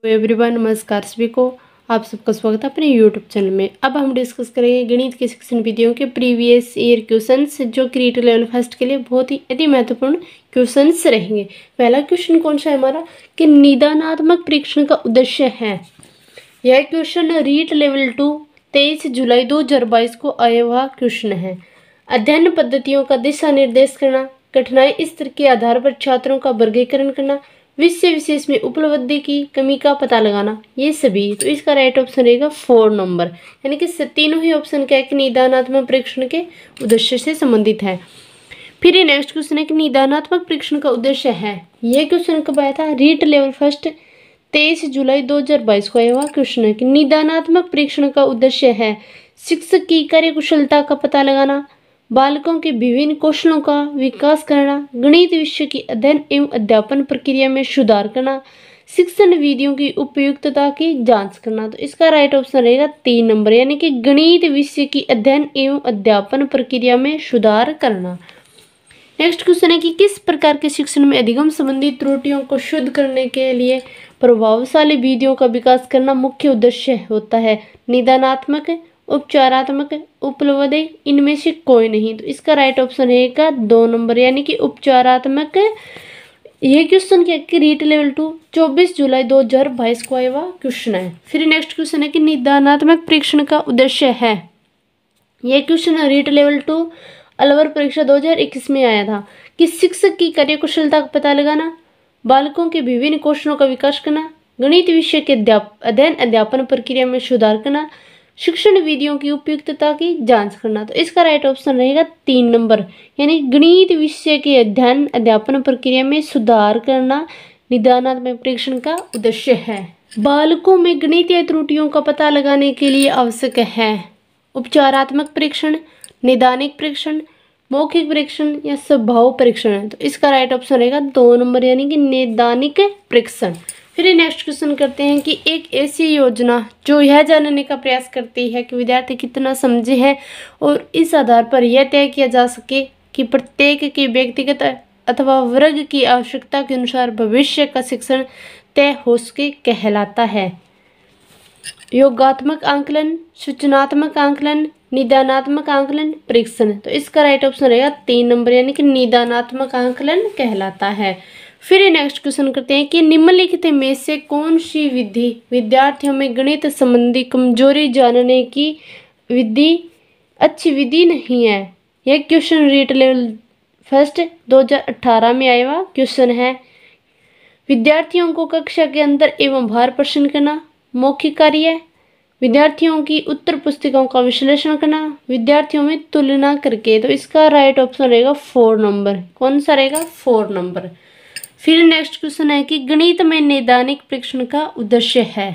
Everyone, नमस्कार सभी को। आप सबका स्वागत है अपने यूट्यूब चैनल में। अब हम डिस्कस करेंगे गणित के सेक्शन विधियों के प्रीवियस ईयर क्वेश्चंस, जो कि रीट लेवल फर्स्ट के लिए बहुत ही अति महत्वपूर्ण क्वेश्चंस रहेंगे। पहला क्वेश्चन कौन सा है हमारा कि निदानात्मक परीक्षण का उद्देश्य है। यह क्वेश्चन रीट लेवल 2 23 जुलाई 2022 को आया हुआ क्वेश्चन है। अध्ययन पद्धतियों का दिशा निर्देश करना, कठिनाई स्तर के आधार पर छात्रों का वर्गीकरण करना, विषय विशेष में उपलब्धि की कमी का पता लगाना, ये सभी। तो इसका राइट ऑप्शन रहेगा 4 नंबर, यानी कि तीनों ही ऑप्शन क्या है कि निदानात्मक परीक्षण के उद्देश्य से संबंधित है। फिर ये नेक्स्ट क्वेश्चन है कि निदानात्मक परीक्षण का उद्देश्य है। यह क्वेश्चन कब आया था? रीट लेवल फर्स्ट 23 जुलाई 2022 को आया हुआ क्वेश्चन है कि निदानात्मक परीक्षण का उद्देश्य है शिक्षक की कार्यकुशलता का पता लगाना, बालकों के विभिन्न कौशलों का विकास करना, गणित विषय की अध्ययन एवं अध्यापन प्रक्रिया में सुधार करना, शिक्षण विधियों की उपयुक्तता की जांच करना। तो इसका राइट ऑप्शन रहेगा 3 नंबर, यानी कि गणित विषय की अध्ययन एवं अध्यापन प्रक्रिया में सुधार करना। नेक्स्ट क्वेश्चन है कि किस प्रकार के शिक्षण में अधिगम संबंधी त्रुटियों को शुद्ध करने के लिए प्रभावशाली विधियों का विकास करना मुख्य उद्देश्य होता है। निदानात्मक, उपचारात्मक, उपलब्धि, इनमें से कोई नहीं। तो इसका राइट ऑप्शन रहेगा 2 नंबर, यानी कि उपचारात्मक। यह क्वेश्चन क्या कि रीट लेवल 2 24 जुलाई 2022 को आया हुआ क्वेश्चन है। फिर नेक्स्ट क्वेश्चन है कि निदानात्मक परीक्षण का उद्देश्य है। यह क्वेश्चन रीट लेवल 2 अलवर परीक्षा 2021 में आया था कि शिक्षक की कार्यकुशलता का पता लगाना, बालकों के विभिन्न कौशलों का विकास करना, गणित विषय के अध्ययन अध्यापन प्रक्रिया में सुधार करना, शिक्षण विधियों की उपयुक्तता की जांच करना। तो इसका राइट ऑप्शन रहेगा 3 नंबर, यानी गणित विषय के अध्ययन अध्यापन प्रक्रिया में सुधार करना निदानात्मक परीक्षण का उद्देश्य है। बालकों में गणितीय त्रुटियों का पता लगाने के लिए आवश्यक है उपचारात्मक परीक्षण, निदानिक परीक्षण, मौखिक परीक्षण या स्वभाव परीक्षण। तो इसका राइट ऑप्शन रहेगा 2 नंबर, यानी कि निदानिक परीक्षण। फिर नेक्स्ट क्वेश्चन करते हैं कि एक ऐसी योजना जो यह जानने का प्रयास करती है कि विद्यार्थी कितना समझे हैं और इस आधार पर यह तय किया जा सके कि प्रत्येक के व्यक्तिगत अथवा वर्ग की आवश्यकता के अनुसार भविष्य का शिक्षण तय हो सके, कहलाता है। योगात्मक आंकलन, सूचनात्मक आंकलन, निदानात्मक आंकलन, परीक्षण। तो इसका राइट ऑप्शन रहेगा 3 नंबर, यानी कि निदानात्मक आंकलन कहलाता है। फिर नेक्स्ट क्वेश्चन करते हैं कि निम्नलिखित में से कौन सी विधि विद्यार्थियों में गणित संबंधी कमजोरी जानने की अच्छी विधि नहीं है। यह क्वेश्चन रीट लेवल फर्स्ट 2018 में आया हुआ क्वेश्चन है। विद्यार्थियों को कक्षा के अंदर एवं बाहर प्रश्न करना, मौखिक कार्य, विद्यार्थियों की उत्तर पुस्तिकाओं का विश्लेषण करना, विद्यार्थियों में तुलना करके। तो इसका राइट ऑप्शन रहेगा 4 नंबर। कौन सा रहेगा? 4 नंबर। फिर नेक्स्ट क्वेश्चन है कि गणित में नैदानिक परीक्षण का उद्देश्य है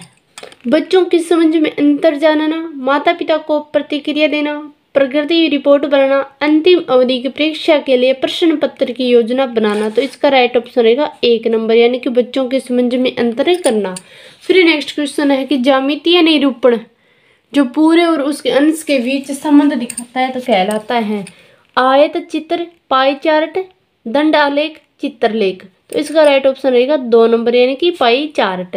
बच्चों की समझ में अंतर जानना, माता पिता को प्रतिक्रिया देना, प्रगति रिपोर्ट बनाना, अंतिम अवधि की परीक्षा के लिए प्रश्न पत्र की योजना बनाना। तो इसका राइट ऑप्शन रहेगा 1 नंबर, यानी कि बच्चों की समझ में अंतर करना। फिर नेक्स्ट क्वेश्चन है कि ज्यामितीय निरूपण जो पूरे और उसके अंश के बीच संबंध दिखाता है तो कहलाता है आयत चित्र, पाई चार्ट, दंड आलेख, चित्रलेख। तो इसका राइट ऑप्शन रहेगा 2 नंबर, यानी कि पाई चार्ट।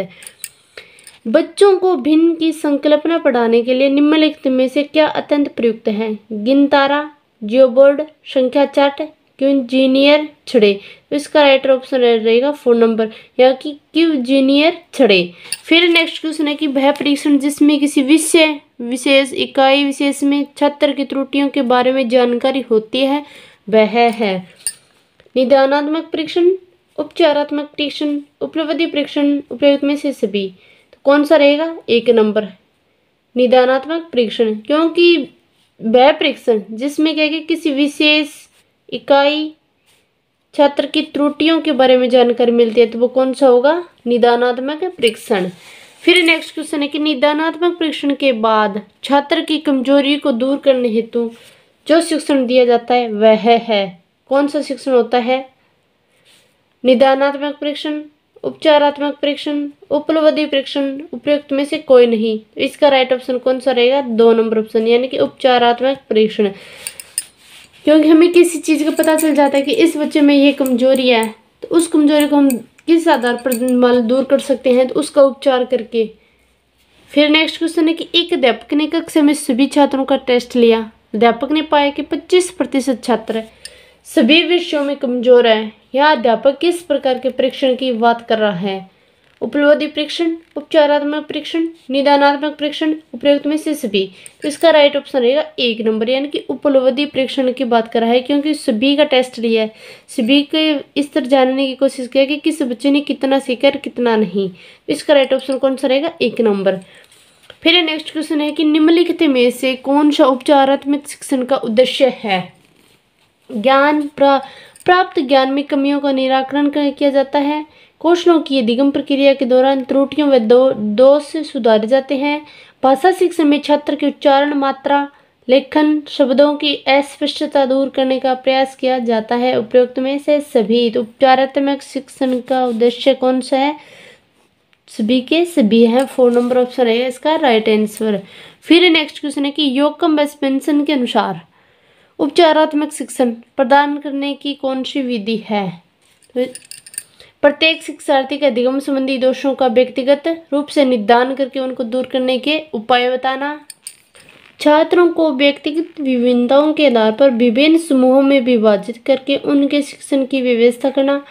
बच्चों को भिन्न की संकल्पना पढ़ाने के लिए निम्नलिखित में से क्या अत्यंत प्रयुक्त है? गिनतारा, जियोबोर्ड, संख्या चार्ट, क्विंजीनियर छड़े। तो इसका राइट ऑप्शन रहेगा 4 नंबर, या कि क्विंजीनियर छड़े। फिर नेक्स्ट क्वेश्चन है कि वह परीक्षण जिसमें किसी विषय विशेष इकाई विशेष में छात्र की त्रुटियों के बारे में जानकारी होती है वह है निदानात्मक परीक्षण, उपचारात्मक परीक्षण, उपलब्धि परीक्षण, उपयुक्त में से सभी। तो कौन सा रहेगा? 1 नंबर, निदानात्मक परीक्षण, क्योंकि वह परीक्षण जिसमें क्या है कि किसी विशेष इकाई छात्र की त्रुटियों के बारे में जानकारी मिलती है तो वो कौन सा होगा? निदानात्मक परीक्षण। फिर नेक्स्ट क्वेश्चन है कि निदानात्मक परीक्षण के बाद छात्र की कमजोरी को दूर करने हेतु जो शिक्षण दिया जाता है वह है कौन सा शिक्षण होता है? निदानात्मक परीक्षण, उपचारात्मक परीक्षण, उपलब्धि परीक्षण, उपयुक्त में से कोई नहीं। तो इसका राइट ऑप्शन कौन सा रहेगा? 2 नंबर ऑप्शन, यानी कि उपचारात्मक परीक्षण, क्योंकि हमें किसी चीज़ का पता चल जाता है कि इस बच्चे में ये कमजोरी है तो उस कमजोरी को हम किस आधार पर मल दूर कर सकते हैं, तो उसका उपचार करके। फिर नेक्स्ट क्वेश्चन है कि एक अध्यापक ने कक्षा में सभी छात्रों का टेस्ट लिया। अध्यापक ने पाया कि 25% छात्र सभी विषयों में कमजोर है। यह अध्यापक किस प्रकार के परीक्षण की बात कर रहा है? उपलब्धि परीक्षण, उपचारात्मक परीक्षण, निदानात्मक परीक्षण, उपयुक्त में से सभी। तो इसका राइट ऑप्शन रहेगा 1 नंबर, यानी कि उपलब्धि परीक्षण की बात कर रहा है, क्योंकि सभी का टेस्ट लिया है, सभी के इस तरह जानने की कोशिश किया कि किस बच्चे ने कितना सीखा और कितना नहीं। तो इसका राइट ऑप्शन कौन सा रहेगा? 1 नंबर। फिर नेक्स्ट क्वेश्चन है कि निम्नलिखित में से कौन सा उपचारात्मक शिक्षण का उद्देश्य है? ज्ञान प्राप्त ज्ञान में कमियों का निराकरण किया जाता है। कौशलों की अधिगम प्रक्रिया के दौरान त्रुटियों व दोष सुधारे जाते हैं। भाषा शिक्षण में छात्र के उच्चारण, मात्रा, लेखन, शब्दों की अस्पष्टता दूर करने का प्रयास किया जाता है। उपयुक्त में से सभी। तो उपचारात्मक शिक्षण का उद्देश्य कौन सा है? सभी के सभी है। 4 नंबर ऑप्शन है इसका राइट आंसर। फिर नेक्स्ट क्वेश्चन है कि योकम वेस्पेंसन के अनुसार उपचारात्मक शिक्षण प्रदान करने की कौन सी विधि है? तो प्रत्येक शिक्षार्थी के अधिगम संबंधी दोषों का व्यक्तिगत रूप से निदान करके उनको दूर करने के उपाय बताना। छात्रों को व्यक्तिगत विभिन्नताओं के आधार पर विभिन्न समूहों में विभाजित करके उनके शिक्षण की व्यवस्था करना।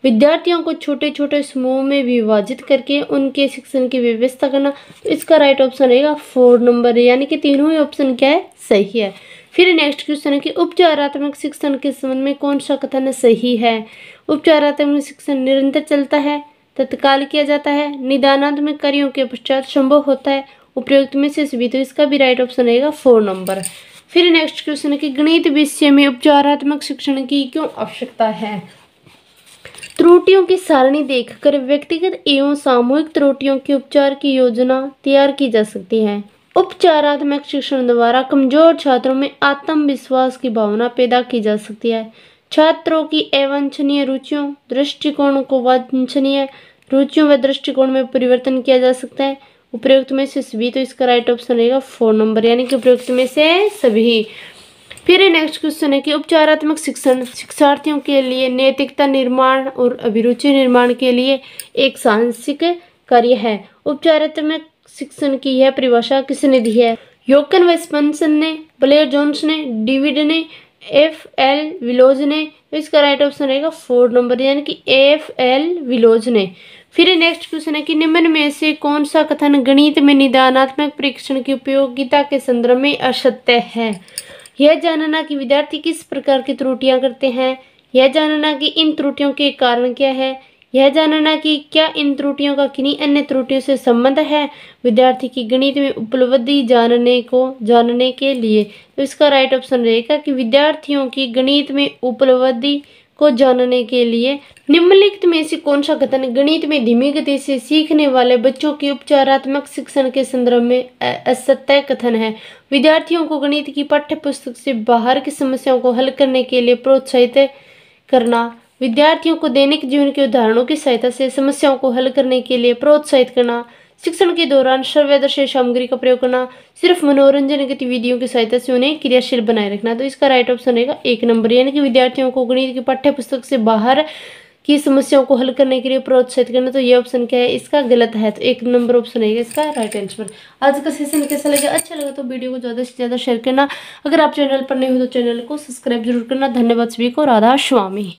विद्यार्थियों को छोटे छोटे समूहों में विभाजित करके उनके शिक्षण की व्यवस्था करना। तो इसका राइट ऑप्शन रहेगा 4 नंबर, यानी कि तीनों ही ऑप्शन क्या है? सही है। फिर नेक्स्ट क्वेश्चन है कि उपचारात्मक शिक्षण के संबंध में कौन सा कथन सही है? उपचारात्मक शिक्षण निरंतर चलता है, तत्काल किया जाता है, निदानात्मक कार्यों के पश्चात संभव होता है, उपयुक्त में से सभी। तो इसका भी राइट ऑप्शन रहेगा 4 नंबर। फिर नेक्स्ट क्वेश्चन है कि गणित विषय में उपचारात्मक शिक्षण की क्यों आवश्यकता है? त्रुटियों की सारणी देखकर व्यक्तिगत एवं सामूहिक त्रुटियों के उपचार की योजना तैयार की जा सकती है। उपचारात्मक शिक्षण द्वारा कमजोर छात्रों में आत्मविश्वास की भावना पैदा की जा सकती है। छात्रों की अवांछनीय रुचियों, दृष्टिकोण को वांछनीय रुचियों व दृष्टिकोण में परिवर्तन किया जा सकता है। उपयुक्त में से सभी। तो इसका राइट ऑप्शन रहेगा 4 नंबर, यानी कि उपयुक्त में से सभी। फिर नेक्स्ट क्वेश्चन है कि उपचारात्मक शिक्षण शिक्षार्थियों के लिए नैतिकता निर्माण और अभिरुचि निर्माण के लिए एक साहसिक कार्य है। उपचारात्मक शिक्षण की यह परिभाषा किसने दी है? योकन वेस्पेंसन ने, ब्लेयर जोन्स ने, डेविड ने, F.L. विलोज ने। तो इसका राइट ऑप्शन रहेगा 4 नंबर, यानी कि F.L. विलोज ने। फिर नेक्स्ट क्वेश्चन है कि निम्न में से कौन सा कथन गणित में निदानात्मक परीक्षण की उपयोगिता के संदर्भ में असत्य है? यह जानना कि विद्यार्थी किस प्रकार की त्रुटियां करते हैं, यह जानना कि इन त्रुटियों के कारण क्या है, यह जानना कि क्या इन त्रुटियों का किन्हीं अन्य त्रुटियों से संबंध है विद्यार्थी की गणित में उपलब्धि जानने के लिए। तो इसका राइट ऑप्शन रहेगा कि विद्यार्थियों की गणित में उपलब्धि को जानने के लिए। निम्नलिखित में से कौन सा कथन गणित में धीमी गति से सीखने वाले बच्चों के उपचारात्मक शिक्षण के संदर्भ में असत्य कथन है? विद्यार्थियों को गणित की पाठ्य पुस्तक से बाहर की समस्याओं को हल करने के लिए प्रोत्साहित करना। विद्यार्थियों को दैनिक जीवन के उदाहरणों की सहायता से समस्याओं को हल करने के लिए प्रोत्साहित करना। शिक्षण के दौरान सर्वदर्शी सामग्री का प्रयोग करना। सिर्फ मनोरंजन गतिविधियों की सहायता से उन्हें क्रियाशील बनाए रखना। तो इसका राइट ऑप्शन रहेगा 1 नंबर, यानी कि विद्यार्थियों को गणित की पाठ्य पुस्तक से बाहर की समस्याओं को हल करने के लिए प्रोत्साहित करना। तो ये ऑप्शन क्या है? इसका गलत है। तो 1 नंबर ऑप्शन रहेगा इसका राइट आंसर। आज का सेशन कैसा लगा? अच्छा लगा तो वीडियो को ज़्यादा से ज़्यादा शेयर करना। अगर आप चैनल पर नए हो तो चैनल को सब्सक्राइब जरूर करना। धन्यवाद सभी को। राधा स्वामी।